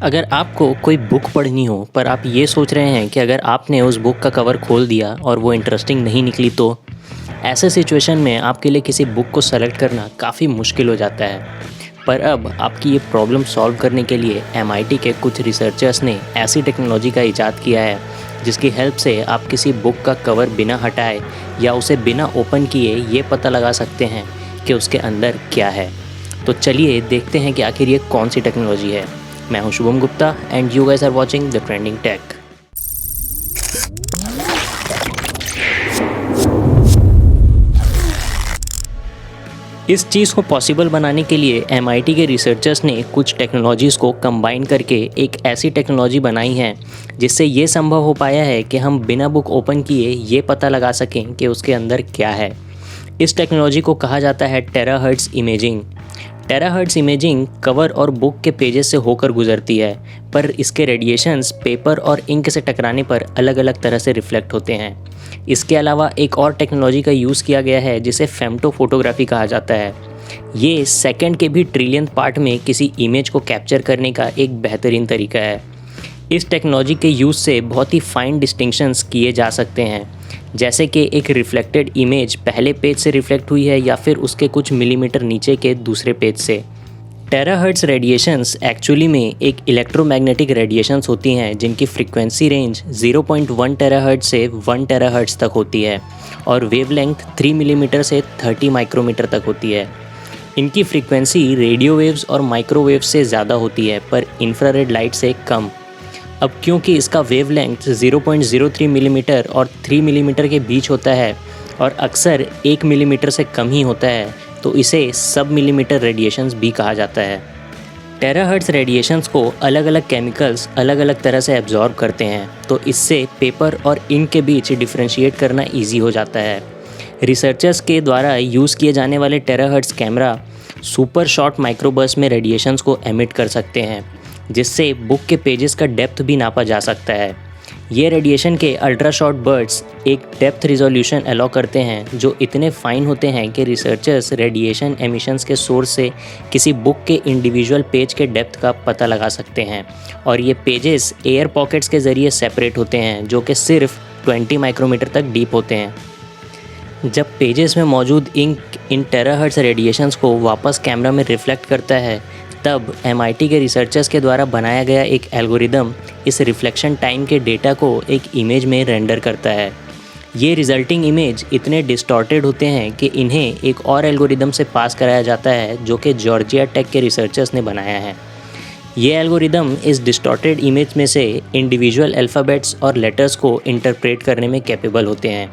अगर आपको कोई बुक पढ़नी हो पर आप ये सोच रहे हैं कि अगर आपने उस बुक का कवर खोल दिया और वो इंटरेस्टिंग नहीं निकली तो ऐसे सिचुएशन में आपके लिए किसी बुक को सेलेक्ट करना काफ़ी मुश्किल हो जाता है। पर अब आपकी ये प्रॉब्लम सॉल्व करने के लिए MIT के कुछ रिसर्चर्स ने ऐसी टेक्नोलॉजी का इजाद किया है जिसकी हेल्प से आप किसी बुक का कवर बिना हटाए या उसे बिना ओपन किए ये पता लगा सकते हैं कि उसके अंदर क्या है। तो चलिए देखते हैं कि आखिर ये कौन सी टेक्नोलॉजी है। मैं हूं Shubham Gupta and you guys are watching the trending tech. इस चीज़ को पॉसिबल बनाने के लिए MIT के रिसर्चर्स ने कुछ टेक्नोलॉजीज़ को कंबाइन करके एक ऐसी टेक्नोलॉजी बनाई है जिससे ये संभव हो पाया है कि हम बिना बुक ओपन किए ये पता लगा सकें कि उसके अंदर क्या है। इस टेक्नोलॉजी को कहा जाता है terahertz imaging. Terahertz imaging cover और बुक के पेजेस से होकर गुजरती है, पर इसके रेडिएशंस पेपर और इंक से टकराने पर अलग अलग तरह से रिफ्लेक्ट होते हैं। इसके अलावा एक और टेक्नोलॉजी का यूज़ किया गया है जिसे फेम्टो फोटोग्राफी कहा जाता है। ये सेकंड के भी ट्रिलियंथ पार्ट में किसी इमेज को कैप्चर करने का एक बेहतरीन तरीका है। इस टेक्नोलॉजी के यूज़ से बहुत ही फाइन डिस्टिंक्शंस किए जा सकते हैं, जैसे कि एक रिफ्लेक्टेड इमेज पहले पेज से रिफ्लेक्ट हुई है या फिर उसके कुछ मिलीमीटर नीचे के दूसरे पेज से। टेराहर्ट्ज़ रेडिएशंस एक्चुअली में एक इलेक्ट्रोमैग्नेटिक रेडिएशंस होती हैं जिनकी फ्रीक्वेंसी रेंज 0.1 टेराहर्ट्ज़ से 1 टेराहर्ट्ज़ तक होती है और वेवलेंथ 3 मिलीमीटर से 30 माइक्रोमीटर तक होती है। इनकी फ्रीक्वेंसी रेडियो वेव्स और माइक्रोवेव्स से ज़्यादा होती है पर इंफ्रारेड लाइट से कम। अब क्योंकि इसका वेवलेंथ 0.03 मिलीमीटर और 3 मिलीमीटर के बीच होता है और अक्सर 1 मिलीमीटर से कम ही होता है, तो इसे सब मिलीमीटर रेडिएशंस भी कहा जाता है। टेराहर्ट्ज़ रेडिएशंस को अलग अलग केमिकल्स अलग अलग तरह से एब्जॉर्ब करते हैं, तो इससे पेपर और इंक के बीच डिफ्रेंशिएट करना ईजी हो जाता है। रिसर्चर्स के द्वारा यूज़ किए जाने वाले terahertz camera super short microburst में रेडिएशंस को एमिट कर सकते हैं, जिससे बुक के पेजेस का डेप्थ भी नापा जा सकता है। ये रेडिएशन के अल्ट्रा शॉर्ट बर्ड्स एक डेप्थ रिजोल्यूशन अलाउ करते हैं जो इतने फाइन होते हैं कि रिसर्चर्स रेडिएशन एमिशंस के सोर्स से किसी बुक के इंडिविजुअल पेज के डेप्थ का पता लगा सकते हैं और ये पेजेस एयर पॉकेट्स के ज़रिए सेपरेट होते हैं जो कि सिर्फ 20 माइक्रोमीटर तक डीप होते हैं। जब पेजेस में मौजूद इंक इन टेराहर्ट्ज़ रेडिएशंस को वापस कैमरा में रिफ्लेक्ट करता है, तब MIT के रिसर्चर्स के द्वारा बनाया गया एक एल्गोरिदम इस रिफ्लेक्शन टाइम के डेटा को एक इमेज में रेंडर करता है। ये रिजल्टिंग इमेज इतने डिस्टॉर्टेड होते हैं कि इन्हें एक और एल्गोरिदम से पास कराया जाता है जो कि जॉर्जिया टेक के रिसर्चर्स ने बनाया है। ये एल्गोरिदम इस डिस्टॉर्टेड इमेज में से इंडिविजुअल अल्फ़ाबेट्स और लेटर्स को इंटरप्रेट करने में कैपेबल होते हैं।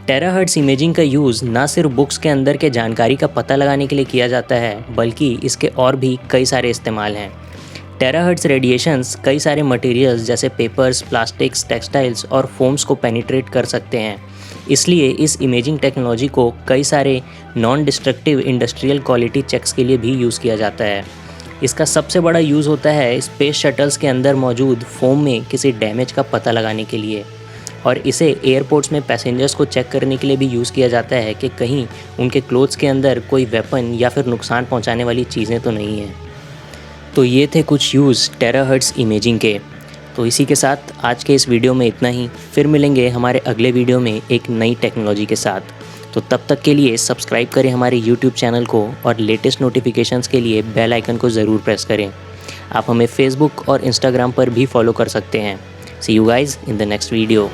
टेराहर्ट्ज़ इमेजिंग का यूज़ ना सिर्फ बुक्स के अंदर के जानकारी का पता लगाने के लिए किया जाता है, बल्कि इसके और भी कई सारे इस्तेमाल हैं। टेराहर्ट्ज़ रेडिएशंस कई सारे मटेरियल्स जैसे पेपर्स, प्लास्टिक्स, टेक्सटाइल्स और फोम्स को पेनिट्रेट कर सकते हैं। इसलिए इस इमेजिंग टेक्नोलॉजी को कई सारे non destructive industrial quality checks के लिए भी यूज़ किया जाता है। इसका सबसे बड़ा यूज़ होता है स्पेस शटल्स के अंदर मौजूद फोम में किसी डैमेज का पता लगाने के लिए, और इसे एयरपोर्ट्स में पैसेंजर्स को चेक करने के लिए भी यूज़ किया जाता है कि कहीं उनके क्लोथ्स के अंदर कोई वेपन या फिर नुकसान पहुंचाने वाली चीज़ें तो नहीं हैं। तो ये थे कुछ यूज़ टेराहर्ट्ज़ इमेजिंग के। तो इसी के साथ आज के इस वीडियो में इतना ही। फिर मिलेंगे हमारे अगले वीडियो में एक नई टेक्नोलॉजी के साथ। तो तब तक के लिए सब्सक्राइब करें हमारे YouTube चैनल को और लेटेस्ट नोटिफिकेशंस के लिए बेल आइकन को ज़रूर प्रेस करें। आप हमें Facebook और Instagram पर भी फॉलो कर सकते हैं। See you guys in the next video.